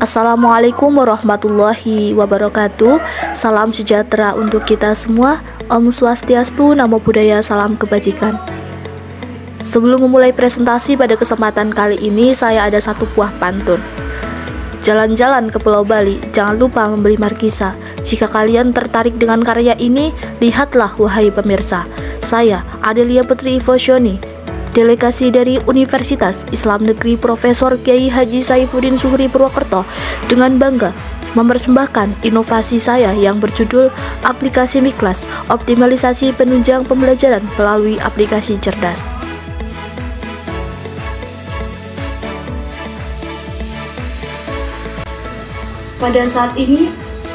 Assalamualaikum warahmatullahi wabarakatuh. Salam sejahtera untuk kita semua. Om Swastiastu, Namo Buddhaya, salam kebajikan. Sebelum memulai presentasi pada kesempatan kali ini, saya ada satu buah pantun. Jalan-jalan ke Pulau Bali, jangan lupa membeli markisa. Jika kalian tertarik dengan karya ini, lihatlah wahai pemirsa. Saya, Adelia Putri Ivosyoni, delegasi dari Universitas Islam Negeri Profesor Kiai Haji Saifuddin Zuhri Purwokerto, dengan bangga mempersembahkan inovasi saya yang berjudul Aplikasi Miklas, optimalisasi penunjang pembelajaran melalui aplikasi cerdas. Pada saat ini,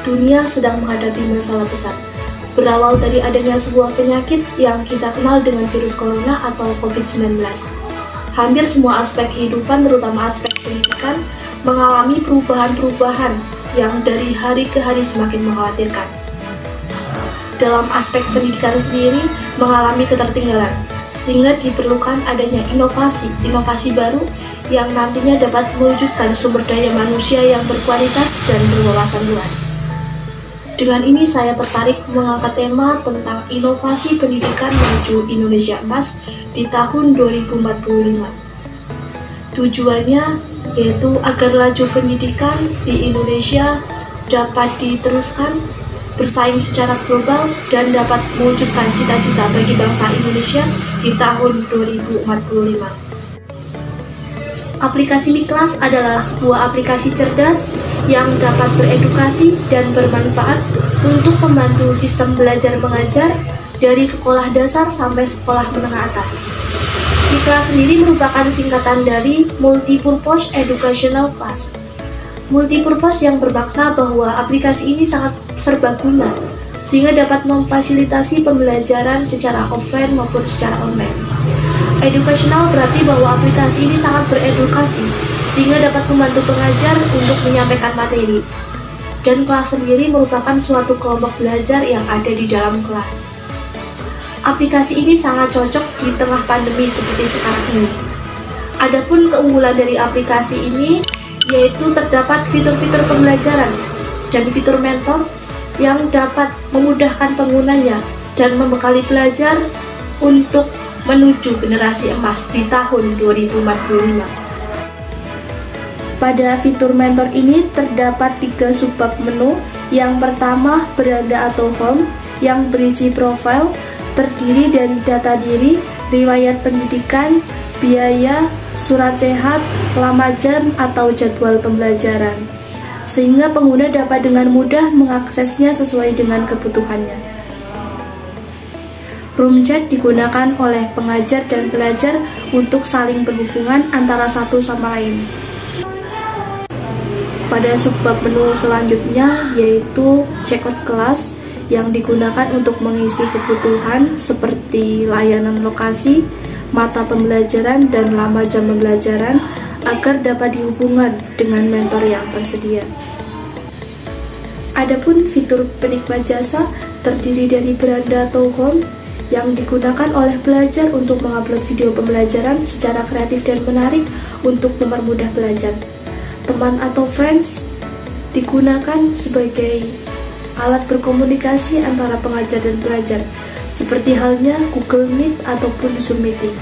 dunia sedang menghadapi masalah besar. Berawal dari adanya sebuah penyakit yang kita kenal dengan virus corona atau COVID-19. Hampir semua aspek kehidupan, terutama aspek pendidikan, mengalami perubahan-perubahan yang dari hari ke hari semakin mengkhawatirkan. Dalam aspek pendidikan sendiri mengalami ketertinggalan, sehingga diperlukan adanya inovasi baru yang nantinya dapat mewujudkan sumber daya manusia yang berkualitas dan berwawasan luas. Dengan ini saya tertarik mengangkat tema tentang inovasi pendidikan menuju Indonesia Emas di tahun 2045. Tujuannya yaitu agar laju pendidikan di Indonesia dapat diteruskan, bersaing secara global, dan dapat mewujudkan cita-cita bagi bangsa Indonesia di tahun 2045. Aplikasi Miklas adalah sebuah aplikasi cerdas yang dapat beredukasi dan bermanfaat untuk membantu sistem belajar mengajar dari sekolah dasar sampai sekolah menengah atas. Miklas sendiri merupakan singkatan dari Multipurpose Educational Class. Multipurpose yang bermakna bahwa aplikasi ini sangat serbaguna, sehingga dapat memfasilitasi pembelajaran secara offline maupun secara online. Educational berarti bahwa aplikasi ini sangat beredukasi, sehingga dapat membantu pengajar untuk menyampaikan materi. Dan kelas sendiri merupakan suatu kelompok belajar yang ada di dalam kelas. Aplikasi ini sangat cocok di tengah pandemi seperti sekarang ini. Adapun keunggulan dari aplikasi ini yaitu terdapat fitur-fitur pembelajaran dan fitur mentor yang dapat memudahkan penggunanya dan membekali pelajar untuk menuju generasi emas di tahun 2045. Pada fitur mentor ini terdapat 3 subbab menu. Yang pertama, beranda atau home, yang berisi profil, terdiri dari data diri, riwayat pendidikan, biaya, surat sehat, lama jam atau jadwal pembelajaran, sehingga pengguna dapat dengan mudah mengaksesnya sesuai dengan kebutuhannya. Room chat digunakan oleh pengajar dan pelajar untuk saling berhubungan antara satu sama lain. Pada subbab menu selanjutnya yaitu checkout kelas, yang digunakan untuk mengisi kebutuhan seperti layanan lokasi, mata pembelajaran, dan lama jam pembelajaran agar dapat dihubungkan dengan mentor yang tersedia. Adapun fitur penikmat jasa terdiri dari beranda atau home, yang digunakan oleh pelajar untuk mengupload video pembelajaran secara kreatif dan menarik untuk mempermudah belajar. Teman atau friends digunakan sebagai alat berkomunikasi antara pengajar dan pelajar, seperti halnya Google Meet ataupun Zoom Meeting.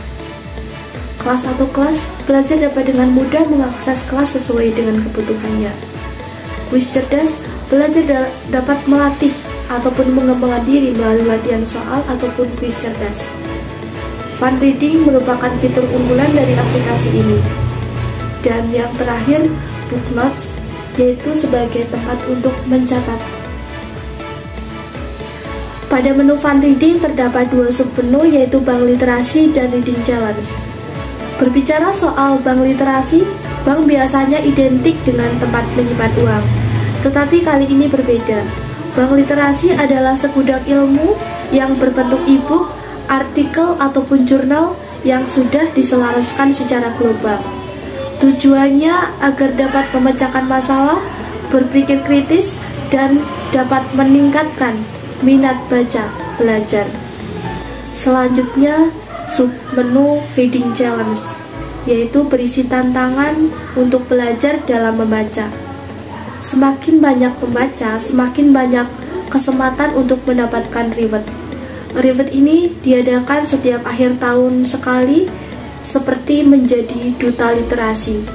Kelas atau kelas, pelajar dapat dengan mudah mengakses kelas sesuai dengan kebutuhannya. Kuis cerdas, pelajar dapat melatih ataupun mengembangkan diri melalui latihan soal ataupun kuis cerdas. Fun reading merupakan fitur unggulan dari aplikasi ini. Dan yang terakhir, book notes, yaitu sebagai tempat untuk mencatat. Pada menu fun reading terdapat 2 submenu, yaitu bank literasi dan reading challenge. Berbicara soal bank literasi, bank biasanya identik dengan tempat menyimpan uang, tetapi kali ini berbeda. Bank literasi adalah segudang ilmu yang berbentuk e-book, artikel, ataupun jurnal yang sudah diselaraskan secara global. Tujuannya agar dapat memecahkan masalah, berpikir kritis, dan dapat meningkatkan minat baca belajar. Selanjutnya, submenu reading challenge, yaitu berisi tantangan untuk belajar dalam membaca. Semakin banyak pembaca, semakin banyak kesempatan untuk mendapatkan reward. Reward ini diadakan setiap akhir tahun sekali, seperti menjadi duta literasi.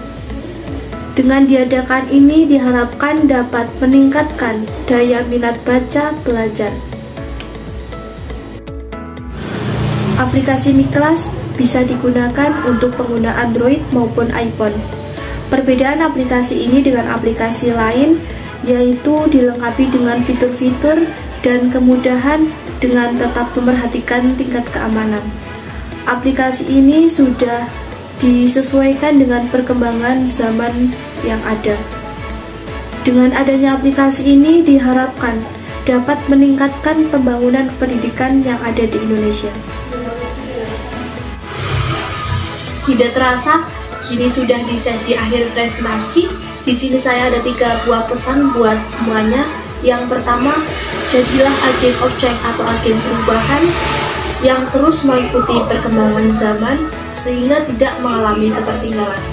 Dengan diadakan ini diharapkan dapat meningkatkan daya minat baca pelajar. Aplikasi Miklas bisa digunakan untuk pengguna Android maupun iPhone. Perbedaan aplikasi ini dengan aplikasi lain yaitu dilengkapi dengan fitur-fitur dan kemudahan dengan tetap memperhatikan tingkat keamanan. Aplikasi ini sudah disesuaikan dengan perkembangan zaman yang ada. Dengan adanya aplikasi ini diharapkan dapat meningkatkan pembangunan pendidikan yang ada di Indonesia. Tidak terasa, kini sudah di sesi akhir presentasi. Di sini saya ada 3 buah pesan buat semuanya. Yang pertama, jadilah agen objek atau agen perubahan yang terus mengikuti perkembangan zaman sehingga tidak mengalami ketertinggalan.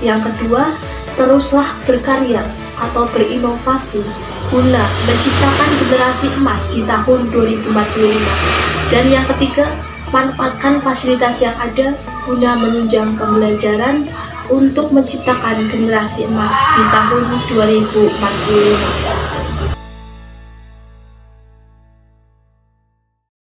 Yang kedua, teruslah berkarya atau berinovasi guna menciptakan generasi emas di tahun 2045. Dan yang ketiga, manfaatkan fasilitas yang ada guna menunjang pembelajaran untuk menciptakan generasi emas di tahun 2045.